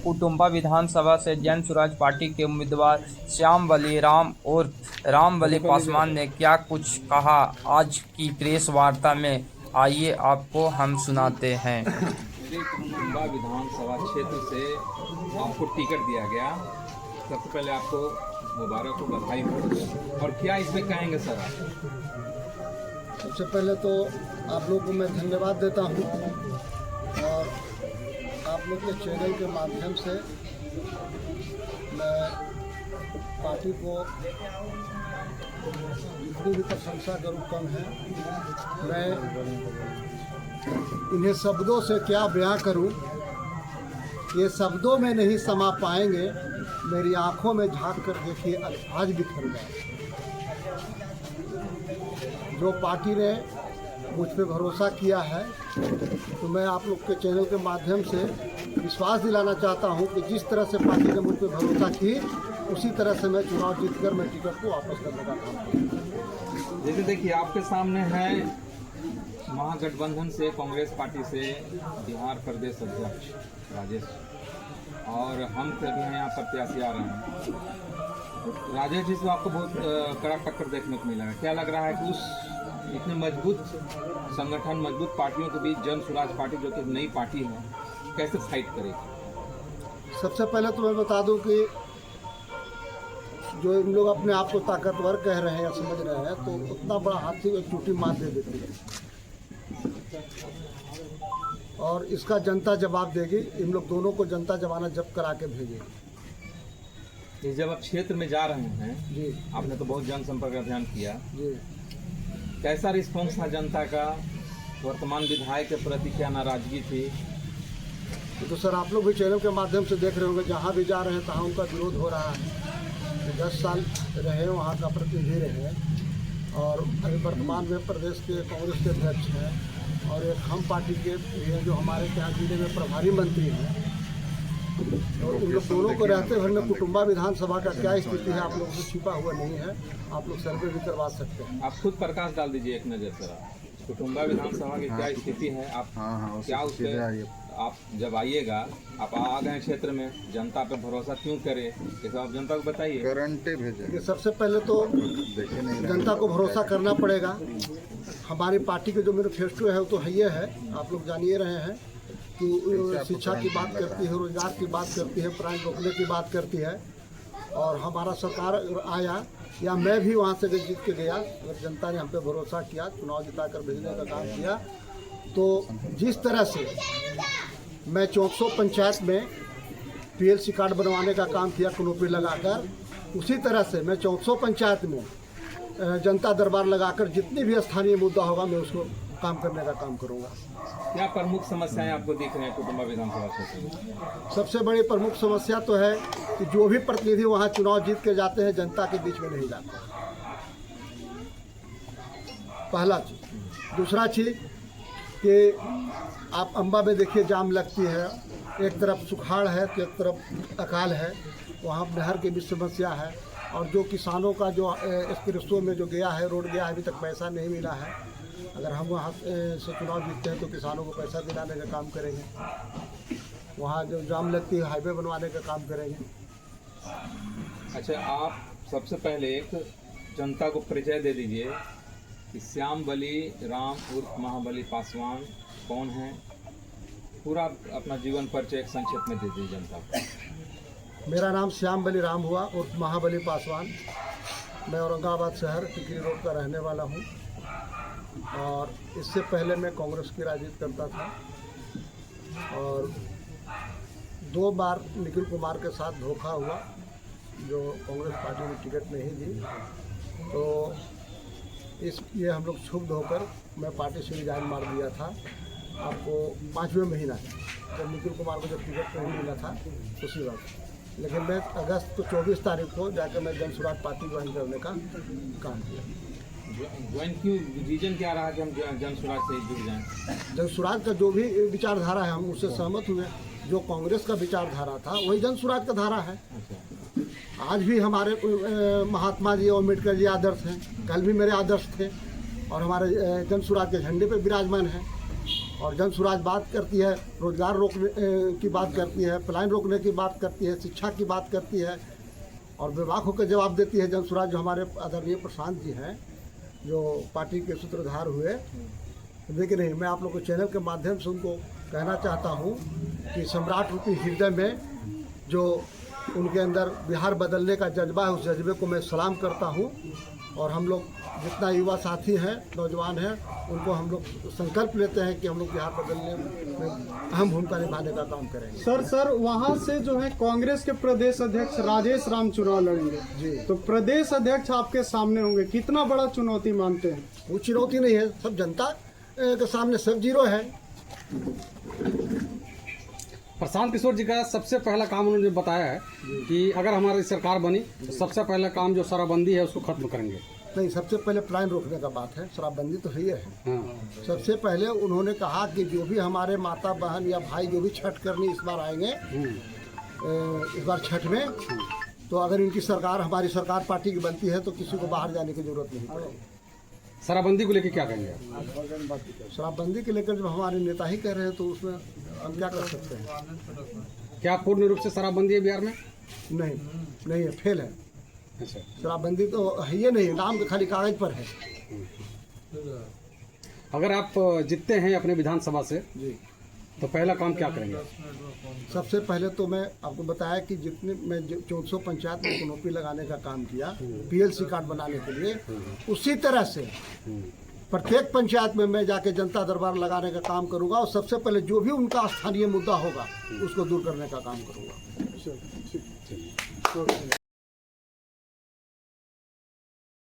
कुटुंबा विधानसभा से जन स्वराज पार्टी के उम्मीदवार श्याम बलिराम और रामबली पासवान ने क्या कुछ कहा आज की प्रेस वार्ता में, आइए आपको हम सुनाते हैं। कुटुंबा विधानसभा क्षेत्र से आपको टिकट दिया गया, सबसे पहले आपको मुबारक हो, बधाई हो। और क्या इसमें कहेंगे सर आप? सबसे पहले तो आप लोगों को मैं धन्यवाद देता हूं और आप लोग के चैनल के माध्यम से मैं पार्टी को जितनी भी प्रशंसा करूं कम है। मैं इन्हें शब्दों से क्या बयां करूं, ये शब्दों में नहीं समा पाएंगे। मेरी आंखों में झांक कर देखिए, अल्फाज बिखर गए। जो पार्टी ने मुझ पे भरोसा किया है, तो मैं आप लोग के चैनल के माध्यम से विश्वास दिलाना चाहता हूं कि जिस तरह से पार्टी ने मुझ पे भरोसा की, उसी तरह से मैं चुनाव जीतकर मैं टिकट को वापस करने का काम करूँगा। जैसे देखिए आपके सामने है महागठबंधन से, कांग्रेस पार्टी से बिहार प्रदेश अध्यक्ष राजेश, और हम सभी हैं यहाँ प्रत्याशी आ रहे हैं। राजेश जी से आपको बहुत कड़ा टक्कर देखने को मिला है। क्या लग रहा है कि उस इतने मजबूत संगठन, मजबूत पार्टियों के बीच जन स्वराज पार्टी जो कि नई पार्टी है, कैसे फाइट करेगी? सबसे पहले तो मैं बता दूं कि जो इन लोग अपने आप को ताकतवर कह रहे हैं या समझ रहे हैं, तो उतना बड़ा हाथी एक टूटी मार दे देती है और इसका जनता जवाब देगी। इन लोग दोनों को जनता जमानत जब्त करा के भेजेगी। जब आप क्षेत्र में जा रहे हैं जी, आपने तो बहुत जनसंपर्क अभियान किया जी। कैसा रिस्पॉन्स था जनता का? वर्तमान विधायक के प्रति क्या नाराजगी थी? तो सर आप लोग भी चैनल के माध्यम से देख रहे होंगे, जहाँ भी जा रहे हैं तहाँ उनका विरोध हो रहा है। 10 साल रहे वहाँ का प्रतिनिधि रहे और अभी वर्तमान में प्रदेश के कांग्रेस के अध्यक्ष हैं और एक हम पार्टी के हैं जो हमारे यहाँ जिले में प्रभारी मंत्री हैं। और उन लोग दोनों को रहते हुए में कुटुंबा विधानसभा का क्या स्थिति है आप लोगों से छिपा हुआ नहीं है, आप लोग सर्वे भी करवा सकते हैं। आप खुद प्रकाश डाल दीजिए एक नज़र सर, कुटुंबा विधानसभा की क्या स्थिति है? आप क्या उससे आप जब आइएगा, आप आ गए क्षेत्र में, जनता पे भरोसा क्यों करें, इसे आप जनता को बताइए। गारंटी भेजें। सबसे पहले तो जनता को भरोसा करना पड़ेगा। हमारी पार्टी के जो मैनिफेस्टो है वो तो है, आप लोग जानिए रहे हैं कि शिक्षा की बात करती है, रोजगार की बात करती है, अपराध रोकने की बात करती है। और हमारा सरकार आया या मैं भी वहाँ से जीत के गया, अगर जनता ने हम पे भरोसा किया, चुनाव जिताकर भेजने का काम किया, तो जिस तरह से मैं 400 पंचायत में PLC कार्ड बनवाने का काम किया कनोपी लगाकर, उसी तरह से मैं 400 पंचायत में जनता दरबार लगाकर जितनी भी स्थानीय मुद्दा होगा मैं उसको काम करने का काम करूँगा। क्या प्रमुख समस्याएं आपको दिख रही हैं कुटुंबा विधानसभा क्षेत्र में? सबसे बड़ी प्रमुख समस्या तो है कि जो भी प्रतिनिधि वहाँ चुनाव जीत के जाते हैं, जनता के बीच में नहीं जाते। पहला चीज़। दूसरा चीज़ कि आप अंबा में देखिए जाम लगती है, एक तरफ सुखाड़ है तो एक तरफ अकाल है, वहाँ नहर की भी समस्या है। और जो किसानों का जो एक्सप्रेसो में जो गया है, रोड गया है, अभी तक पैसा नहीं मिला है। अगर हम वहाँ से चुनाव जीतते हैं तो किसानों को पैसा दिलाने का काम करेंगे। वहाँ जो जाम लगती है हाईवे बनवाने का काम करेंगे। अच्छा, आप सबसे पहले एक जनता को परिचय दे दीजिए कि श्याम बलिराम उर्फ महाबली पासवान कौन है। पूरा अपना जीवन परिचय एक संक्षेप में दे दीजिए जनता को। मेरा नाम श्याम बलिराम हुआ उर्फ महाबली पासवान। मैं औरंगाबाद शहर टिकरी रोड का रहने वाला हूँ और इससे पहले मैं कांग्रेस की राजनीति करता था और 2 बार निखिल कुमार के साथ धोखा हुआ, जो कांग्रेस पार्टी ने टिकट नहीं दी। तो ये हम लोग क्षुब्ध होकर मैं पार्टी से रिजाइन मार दिया था। आपको 5वें महीना जब निखिल कुमार को जब टिकट नहीं मिला था उसी वक्त, लेकिन मैं अगस्त तो 24 तारीख को जाकर मैं जन स्वराज पार्टी ज्वाइन करने का काम किया। ज्वाइन क्यों, रीजन क्या रहा कि हम जन स्वराज से जुड़ जाएं? जन स्वराज का जो भी विचारधारा है हम उससे सहमत हुए। जो कांग्रेस का विचारधारा था वही जन स्वराज का धारा है। आज भी हमारे महात्मा जी और अम्बेडकर जी आदर्श हैं, कल भी मेरे आदर्श थे और हमारे जन स्वराज के झंडे पे विराजमान हैं। और जन सुराज बात करती है, रोजगार रोकने की बात करती है, पलायन रोकने की बात करती है, शिक्षा की बात करती है और बेबाक होकर जवाब देती है। जन सुराज जो हमारे आदरणीय प्रशांत जी हैं, जो पार्टी के सूत्रधार हुए, लेकिन नहीं, मैं आप लोग को चैनल के माध्यम से उनको कहना चाहता हूँ कि सम्राट रूपी हृदय में जो उनके अंदर बिहार बदलने का जज्बा है, उस जज्बे को मैं सलाम करता हूँ। और हम लोग जितना युवा साथी हैं, नौजवान हैं, उनको हम लोग संकल्प लेते हैं कि हम लोग बिहार बदलने में अहम भूमिका निभाने का काम करेंगे। सर वहाँ से जो है कांग्रेस के प्रदेश अध्यक्ष राजेश राम चुनाव लड़ेंगे जी। तो प्रदेश अध्यक्ष आपके सामने होंगे, कितना बड़ा चुनौती मानते हैं? वो चुनौती नहीं है, सब जनता के सामने सब जीरो है। प्रशांत किशोर जी का सबसे पहला काम उन्होंने बताया है कि अगर हमारी सरकार बनी तो सबसे पहला काम जो शराबबंदी है उसको खत्म करेंगे। नहीं, सबसे पहले पलायन रोकने का बात है, शराबबंदी तो है ही है। हाँ। सबसे पहले उन्होंने कहा कि जो भी हमारे माता बहन या भाई जो भी छठ करनी इस बार आएंगे, इस बार छठ में, तो अगर इनकी सरकार, हमारी सरकार पार्टी की बनती है तो किसी को बाहर जाने की जरूरत नहीं पड़ेगी। शराबबंदी को लेकर क्या कहेंगे? शराबबंदी के लेकर जब हमारे नेता ही कह रहे हैं तो उसमें हम क्या कर सकते हैं? क्या पूर्ण रूप से शराबबंदी है बिहार में? नहीं है, फेल है। अच्छा, शराबबंदी तो है ही नहीं, नाम तो खाली कागज पर है। अगर आप जीतते हैं अपने विधानसभा से जी, तो पहला काम क्या करेंगे? सबसे पहले तो मैं आपको बताया कि जितने मैं 400 पंचायत में कनोपी लगाने का काम किया, पीएलसी कार्ड बनाने के लिए, उसी तरह से प्रत्येक पंचायत में मैं जाके जनता दरबार लगाने का काम करूंगा और सबसे पहले जो भी उनका स्थानीय मुद्दा होगा उसको दूर करने का काम करूंगा।